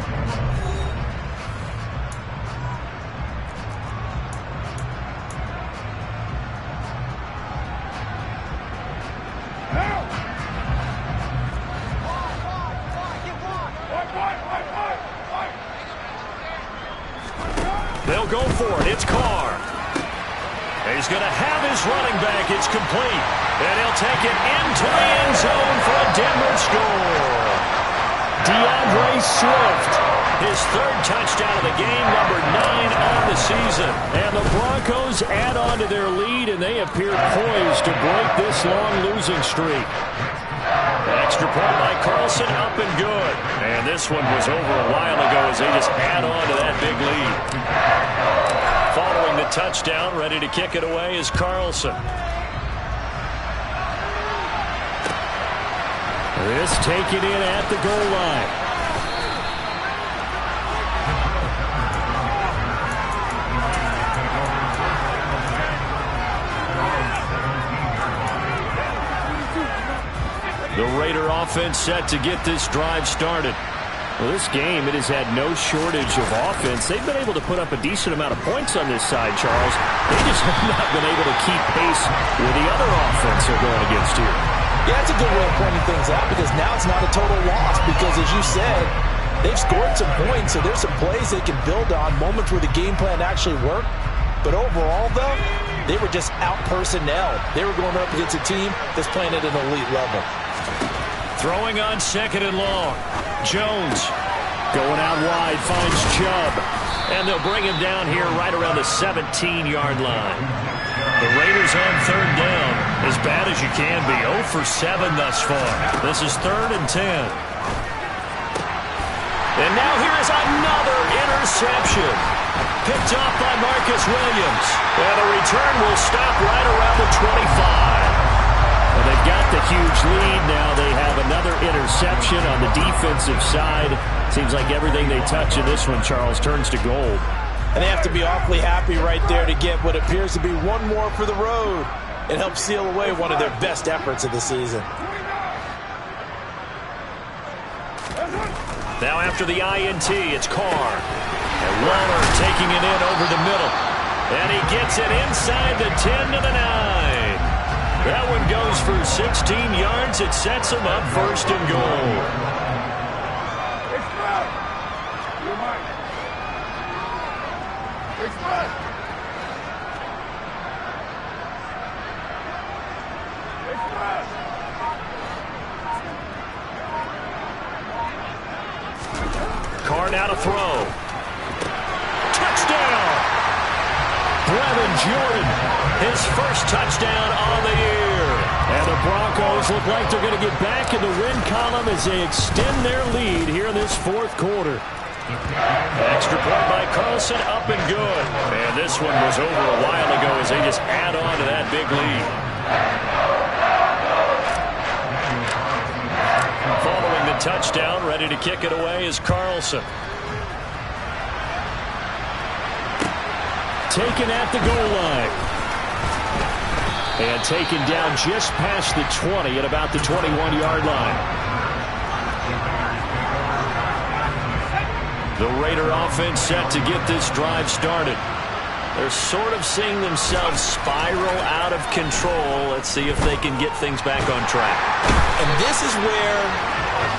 They'll go for it. It's Carr. He's going to have his running back. It's complete. And he'll take it into the end zone for a Denver score. DeAndre Swift, his 3rd touchdown of the game, number 9 on the season. And the Broncos add on to their lead, and they appear poised to break this long losing streak. Extra point by Carlson, up and good. And this one was over a while ago as they just add on to that big lead. Following the touchdown, ready to kick it away is Carlson. This taken in at the goal line. The Raider offense set to get this drive started. Well, this game, it has had no shortage of offense. They've been able to put up a decent amount of points on this side, Charles. They just have not been able to keep pace with the other offense they're going against here. Yeah, that's a good way of pointing things out because now it's not a total loss because, as you said, they've scored some points, so there's some plays they can build on, moments where the game plan actually worked. But overall, though, they were just out-personnelled. They were going up against a team that's playing at an elite level. Throwing on 2nd and long. Jones going out wide, finds Chubb. And they'll bring him down here right around the 17-yard line. The Raiders on 3rd down. As bad as you can be. 0 for 7 thus far. This is 3rd and 10. And now here is another interception. Picked off by Marcus Williams. And the return will stop right around the 25. Well, they've got the huge lead now. They have another interception on the defensive side. Seems like everything they touch in this one, Charles, turns to gold. And they have to be awfully happy right there to get what appears to be one more for the road and help seal away one of their best efforts of the season. Now after the INT, it's Carr. And Waller taking it in over the middle. And he gets it inside the 10 to the 9. That one goes for 16 yards. It sets him up 1st and goal. Express! You're mine. Express! Express! Carr now to throw. Touchdown! Brevin Jordan, his first touchdown on the year. And the Broncos look like they're going to get back in the win column as they extend their lead here in this 4th quarter. Extra point by Carlson, up and good. And this one was over a while ago as they just add on to that big lead. Following the touchdown, ready to kick it away is Carlson. Taken at the goal line. And taken down just past the 20 at about the 21-yard line. The Raider offense set to get this drive started. They're sort of seeing themselves spiral out of control. Let's see if they can get things back on track. And this is where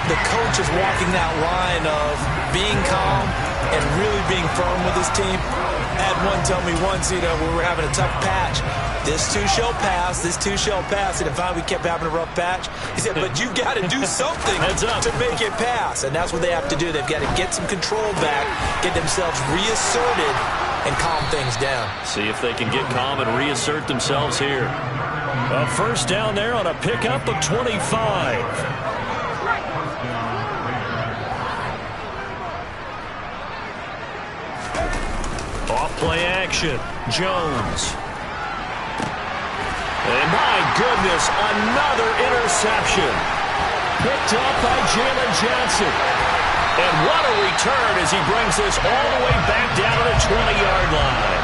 the coach is walking that line of being calm and really being firm with his team. I had one tell me once, when we were having a tough patch, this too shall pass, this too shall pass. And finally we kept having a rough patch. He said, but you got to do something to make it pass. And that's what they have to do. They've got to get some control back, get themselves reasserted, and calm things down. See if they can get calm and reassert themselves here. A 1st down there on a pickup of 25. Off-play action. Jones. And my goodness, another interception. Picked up by Jalen Johnson. And what a return as he brings this all the way back down to the 20-yard line.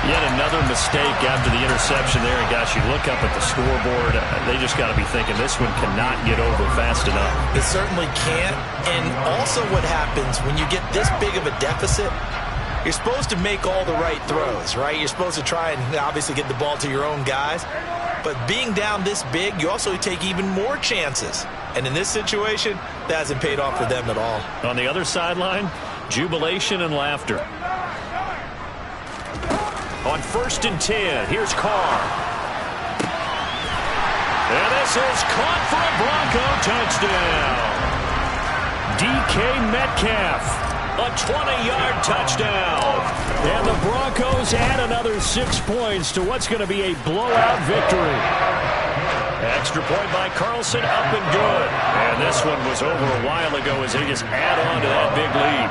Yet another mistake after the interception there. And gosh, you look up at the scoreboard, they just got to be thinking this one cannot get over fast enough. It certainly can't. And also what happens when you get this big of a deficit, you're supposed to make all the right throws, right? You're supposed to try and obviously get the ball to your own guys. But being down this big, you also take even more chances. And in this situation, that hasn't paid off for them at all. On the other sideline, jubilation and laughter. On 1st and 10, here's Carr. And this is caught for a Bronco touchdown. DK Metcalf. A 20-yard touchdown. And the Broncos add another 6 points to what's going to be a blowout victory. Extra point by Carlson, up and good. And this one was over a while ago as they just add on to that big lead.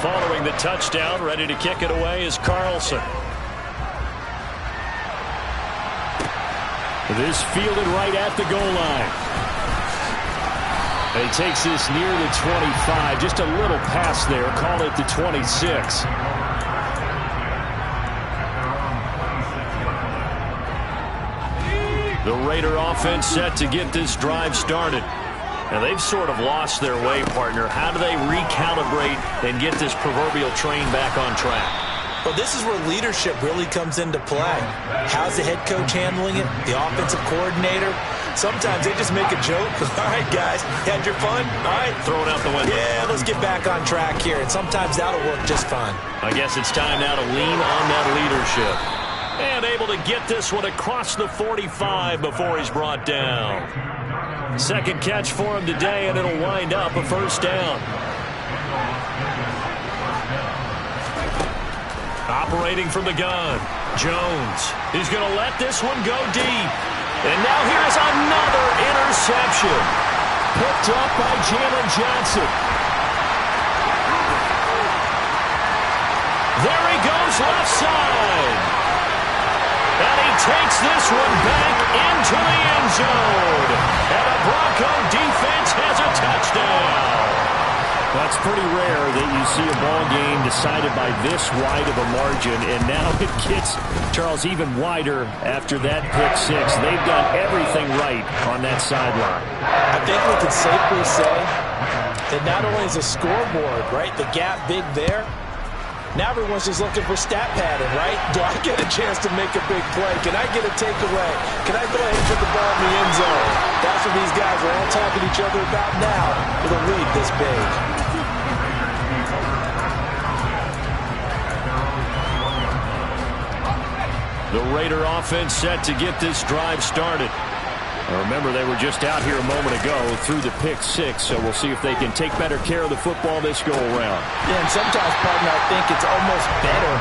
Following the touchdown, ready to kick it away is Carlson. This fielded right at the goal line. And he takes this near the 25. Just a little pass there. Call it the 26. The Raider offense set to get this drive started. And they've sort of lost their way, partner. How do they recalibrate and get this proverbial train back on track? Well, this is where leadership really comes into play. How's the head coach handling it? The offensive coordinator? Sometimes they just make a joke. All right, guys, had your fun? All right. Throw it out the window. Yeah, let's get back on track here. And sometimes that'll work just fine. I guess it's time now to lean on that leadership. And able to get this one across the 45 before he's brought down. Second catch for him today, and it'll wind up a first down. Operating from the gun, Jones. He's going to let this one go deep. And now here's another interception. Picked up by Jalen Johnson. There he goes left side. And he takes this one back into the end zone. And the Bronco defense has a touchdown. That's pretty rare that you see a ball game decided by this wide of a margin. And now it gets, Charles, even wider after that pick six. They've done everything right on that sideline. I think we could safely say that not only is the scoreboard, right, the gap big there, now everyone's just looking for stat pattern, right? Do I get a chance to make a big play? Can I get a takeaway? Can I go ahead and put the ball in the end zone? That's what these guys are all talking to each other about now with a lead this big. The Raider offense set to get this drive started. Remember, they were just out here a moment ago through the pick six, so we'll see if they can take better care of the football this go-around. Yeah, and sometimes, partner, I think it's almost better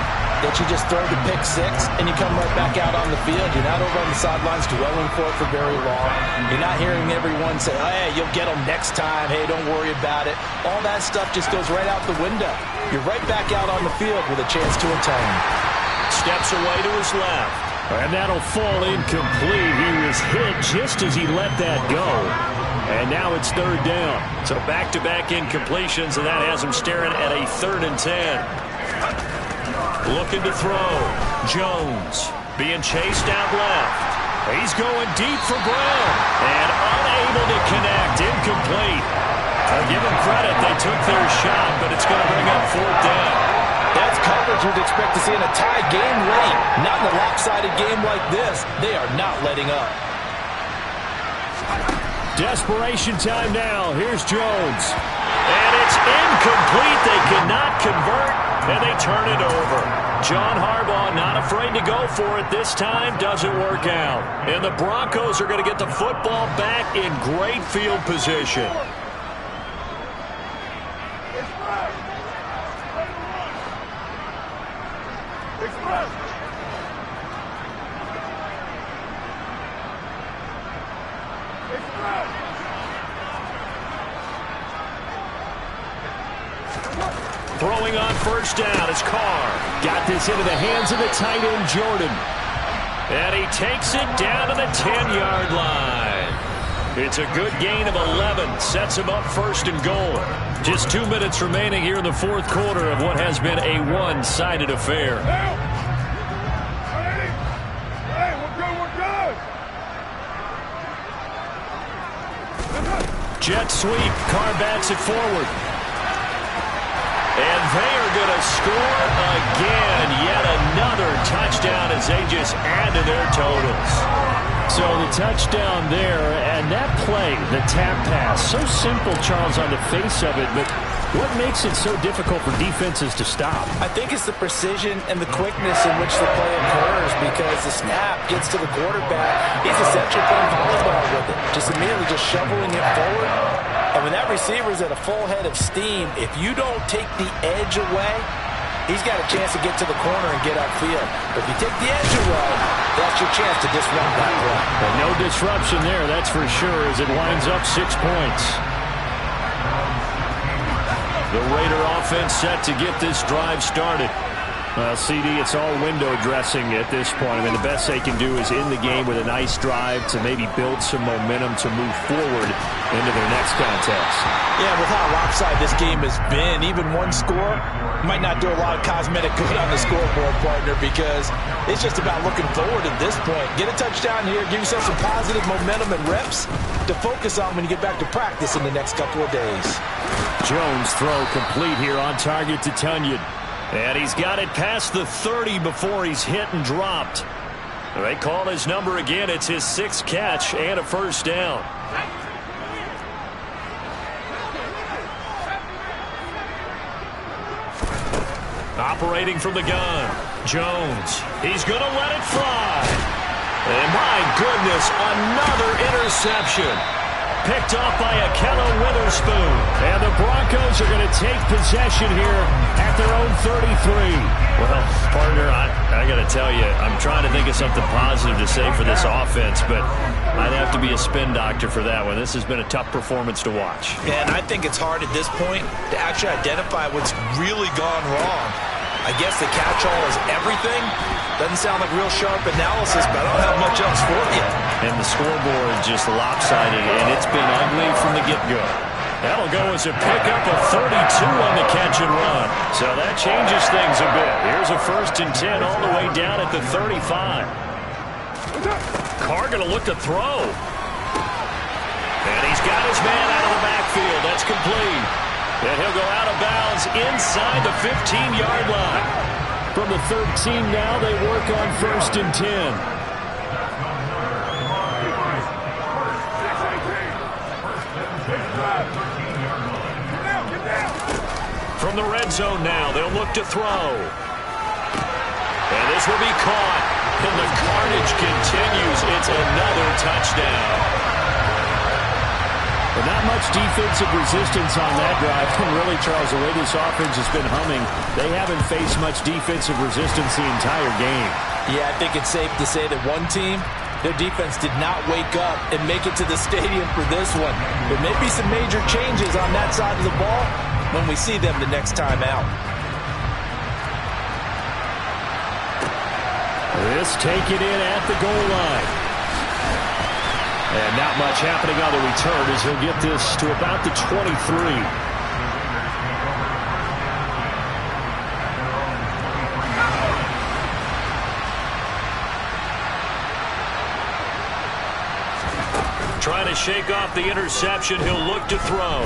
that you just throw the pick six and you come right back out on the field. You're not over on the sidelines dwelling for it for very long. You're not hearing everyone say, oh, hey, you'll get them next time. Hey, don't worry about it. All that stuff just goes right out the window. You're right back out on the field with a chance to atone. Steps away to his left. And that'll fall incomplete. He was hit just as he let that go. And now it's third down. So back-to-back incompletions, and that has him staring at a 3rd and 10. Looking to throw. Jones being chased out left. He's going deep for Brown. And unable to connect. Incomplete. I'll give them credit. They took their shot, but it's going to bring up 4th down. That's coverage you'd expect to see in a tie game late. Not in a lopsided game like this. They are not letting up. Desperation time now. Here's Jones. And it's incomplete. They cannot convert, and they turn it over. John Harbaugh not afraid to go for it this time. Doesn't work out. And the Broncos are going to get the football back in great field position. Throwing on first down is Carr. Got this into the hands of the tight end, Jordan. And he takes it down to the 10-yard line. It's a good gain of 11. Sets him up 1st and goal. Just 2 minutes remaining here in the 4th quarter of what has been a one-sided affair. Hey, we're good. Jet sweep. Carr backs it forward. And they are going to score again. Yet another touchdown as they just add to their totals. So the touchdown there, and that play, the tap pass, so simple, Charles, on the face of it, but what makes it so difficult for defenses to stop? I think it's the precision and the quickness in which the play occurs, because the snap gets to the quarterback. He's essentially playing volleyball with it, just immediately just shoveling it forward. And when that receiver's at a full head of steam, if you don't take the edge away, he's got a chance to get to the corner and get upfield. But if you take the edge away, that's your chance to disrupt that play. Well, no disruption there, that's for sure, as it winds up 6 points. The Raider offense set to get this drive started. Well, CD, it's all window dressing at this point. I mean, the best they can do is in the game with a nice drive to maybe build some momentum to move forward into their next contest. Yeah, with how lopsided this game has been, even one score might not do a lot of cosmetic good on the scoreboard, partner, because it's just about looking forward at this point. Get a touchdown here, give yourself some positive momentum and reps to focus on when you get back to practice in the next couple of days. Jones throw complete here on target to Tonyan. And he's got it past the 30 before he's hit and dropped. They call his number again. It's his 6th catch and a first down. Operating from the gun, Jones. He's going to let it fly. And my goodness, another interception. Picked off by Ahkello Witherspoon. And the Broncos are going to take possession here at their own 33. Well, partner, I got to tell you, I'm trying to think of something positive to say for this offense, but I'd have to be a spin doctor for that one. This has been a tough performance to watch. And I think it's hard at this point to actually identify what's really gone wrong. I guess the catch-all is everything. Doesn't sound like real sharp analysis, but I don't have much else for you. And the scoreboard just lopsided, and it's been ugly from the get-go. That'll go as a pickup of 32 on the catch and run. So that changes things a bit. Here's a 1st and 10 all the way down at the 35. Carr going to look to throw. And he's got his man out of the backfield. That's complete. And he'll go out of bounds inside the 15-yard line. From the 13 now, they work on 1st and 10. From the red zone now, they'll look to throw. And this will be caught. And the carnage continues. It's another touchdown. But not much defensive resistance on that drive. And really, Charles, the way this offense has been humming, they haven't faced much defensive resistance the entire game. Yeah, I think it's safe to say that one team, their defense did not wake up and make it to the stadium for this one. There may be some major changes on that side of the ball when we see them the next time out. This taken in at the goal line. And not much happening on the return as he'll get this to about the 23. Trying to shake off the interception. He'll look to throw.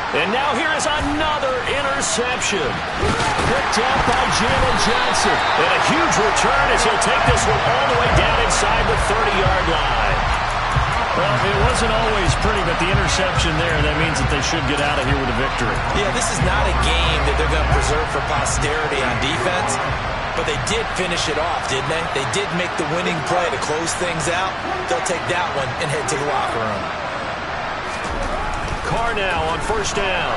And now here is another interception. Picked up by Jalen Johnson. And a huge return as he'll take this one all the way down inside the 30-yard line. Well, it wasn't always pretty, but the interception there, that means that they should get out of here with a victory. Yeah, this is not a game that they're going to preserve for posterity on defense, but they did finish it off, didn't they? They did make the winning play to close things out. They'll take that one and head to the locker room. Carr now on 1st down.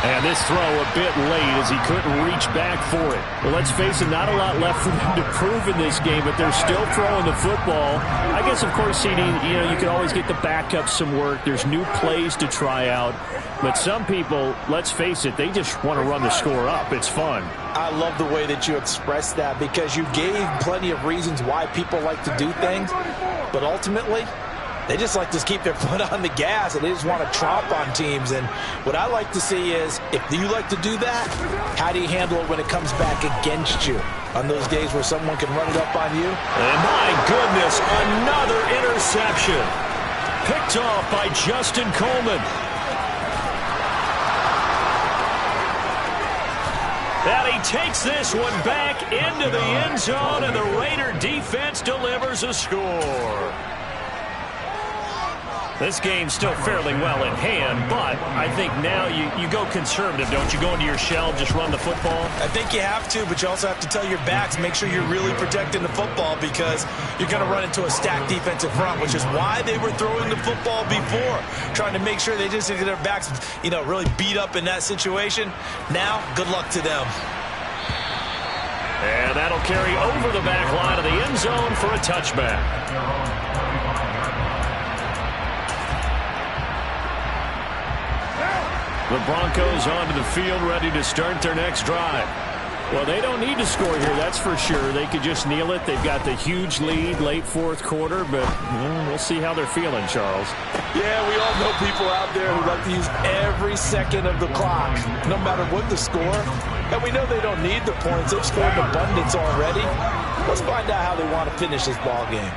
And this throw a bit late as he couldn't reach back for it. Well, let's face it, not a lot left for them to prove in this game, but they're still throwing the football. I guess, of course, CD, you can always get the backups some work. There's new plays to try out. But some people, let's face it, they just want to run the score up. It's fun. I love the way that you expressed that because you gave plenty of reasons why people like to do things, but ultimately, they just like to keep their foot on the gas, and they just want to tromp on teams. And what I like to see is, if you like to do that, how do you handle it when it comes back against you? On those days where someone can run it up on you? And my goodness, another interception. Picked off by Justin Coleman. And he takes this one back into the end zone, and the Raider defense delivers a score. This game's still fairly well in hand, but I think now you go conservative, don't you? Go into your shell, just run the football? I think you have to, but you also have to tell your backs, make sure you're really protecting the football because you're going to run into a stacked defensive front, which is why they were throwing the football before, trying to make sure they just get their backs, really beat up in that situation. Now, good luck to them. And that'll carry over the back line of the end zone for a touchback. The Broncos onto the field, ready to start their next drive. Well, they don't need to score here, that's for sure. They could just kneel it. They've got the huge lead late fourth quarter, but we'll see how they're feeling, Charles. Yeah, we all know people out there who like to use every second of the clock, no matter what the score. And we know they don't need the points. They've scored in abundance already. Let's find out how they want to finish this ball game.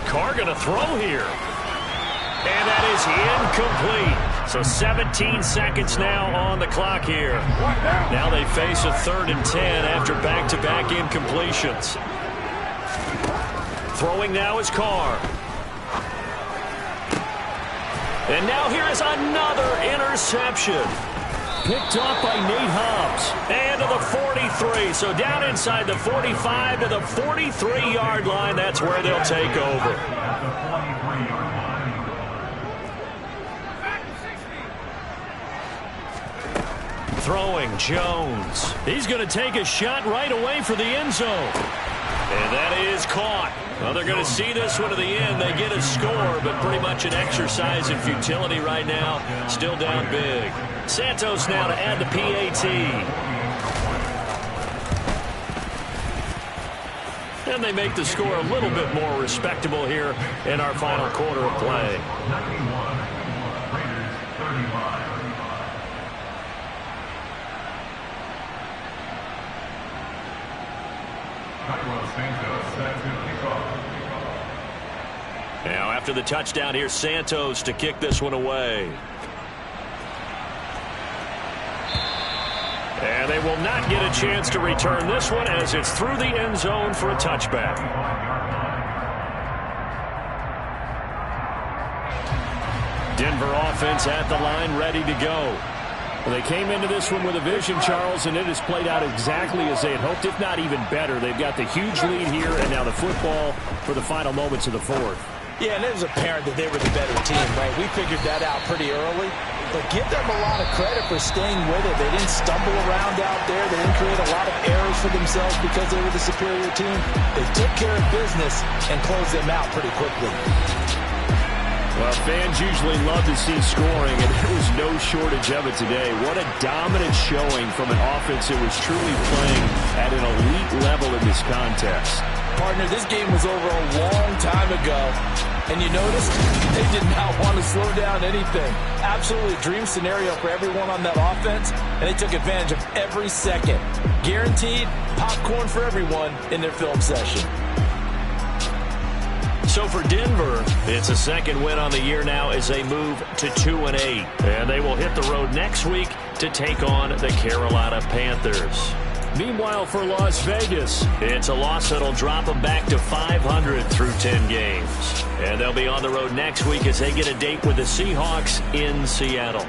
Carr going to throw here. And that is incomplete. So 17 seconds now on the clock here. Now they face a 3rd and 10 after back-to-back incompletions. Throwing now is Carr. And now here is another interception. Picked off by Nate Hobbs. And to the 43. So down inside the 45 to the 43-yard line. That's where they'll take over. Throwing Jones. He's going to take a shot right away for the end zone. And that is caught. Well, they're going to see this one to the end. They get a score, but pretty much an exercise in futility right now. Still down big. Santos now to add the PAT. And they make the score a little bit more respectable here in our final quarter of play. Now after the touchdown, here's Santos to kick this one away. And they will not get a chance to return this one as it's through the end zone for a touchback. Denver offense at the line, ready to go. Well, they came into this one with a vision, Charles, and it has played out exactly as they had hoped, if not even better. They've got the huge lead here, and now the football for the final moments of the fourth. Yeah, and it was apparent that they were the better team, right? We figured that out pretty early. But give them a lot of credit for staying with it. They didn't stumble around out there. They didn't create a lot of errors for themselves because they were the superior team. They took care of business and closed them out pretty quickly. Well, fans usually love to see scoring, and there was no shortage of it today. What a dominant showing from an offense that was truly playing at an elite level in this contest. Partner, this game was over a long time ago, and you noticed they did not want to slow down anything. Absolutely a dream scenario for everyone on that offense, and they took advantage of every second. Guaranteed popcorn for everyone in their film session. So for Denver, it's a second win on the year now as they move to 2-8. And they will hit the road next week to take on the Carolina Panthers. Meanwhile, for Las Vegas, it's a loss that'll drop them back to 500 through 10 games. And they'll be on the road next week as they get a date with the Seahawks in Seattle.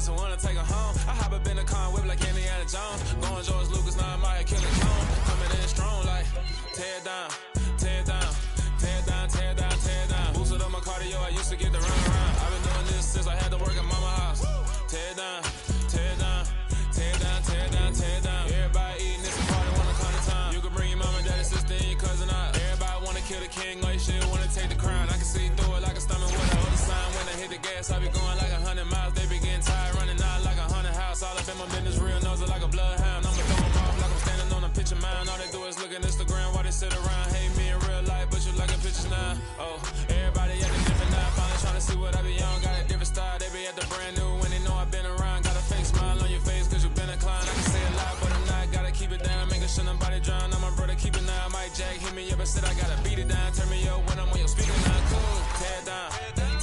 need someone to take her home. I hop up in the car and whip like Indiana Jones. Going George Lucas, now I might kill a clone. Coming in strong like, tear it down, tear it down, tear it down, tear it down, tear it down. Boosted up my cardio, I used to get the run around. I've been doing this since I had to work at mama house. Tear it down, tear it down, tear it down, tear it down, tear it down. Everybody eating this party, wanna come to time. You can bring your mama, daddy, sister, and your cousin out. Everybody wanna kill the king, like shit, wanna take the crown. I can see through it like a stomach with a hold sign. When I hit the gas, I be going like 100 miles. They be getting tired, running out like 100 house. All up in my business, real nose like a bloodhound. I'ma throw them off like I'm standing on a picture mound. All they do is look at Instagram while they sit around. Hate me in real life, but you liking pictures now. Oh, everybody at the different now. Finally trying to see what I be on. Got a different style, they be at the brand new when they know I've been around. Got a fake smile on your face cause you been inclined. I can say a lot, but I'm not. Gotta keep it down, making sure nobody drown. I'm my brother, keep it now. Mike Jack hit me up and said I gotta beat it down. Turn me up when I'm on your speaker now. Cool, tear it down,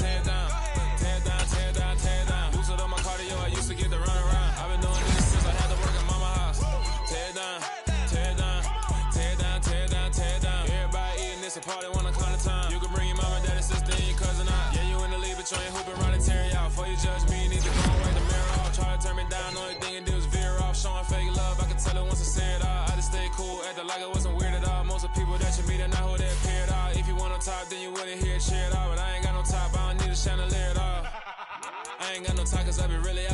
tear it down, tear it down, tear it down, tear it down. Boosted up my cardio, I used to get the run around. I've been doing this since I had to work at mama house. Tear it down, tear it down, tear it down, tear it down, tear it down. Everybody eating this a party, wanna climb the time. You can bring your mama, daddy, sister, and your cousin out. Yeah, you in the lead, but you ain't hooping, running Terry out. Before you judge me, you need to go and wipe the mirror off. Try to turn me down, only thing you do is veer off. Showing fake love, I can tell it once I say it all. I just stay cool, acting like it wasn't weird at all. Most of the people that you meet are not who they appear at all. If you want on top, then you wouldn't hear it cheer at all. But I ain't got no top, I don't need a chandelier at all. I ain't got no top cause I be really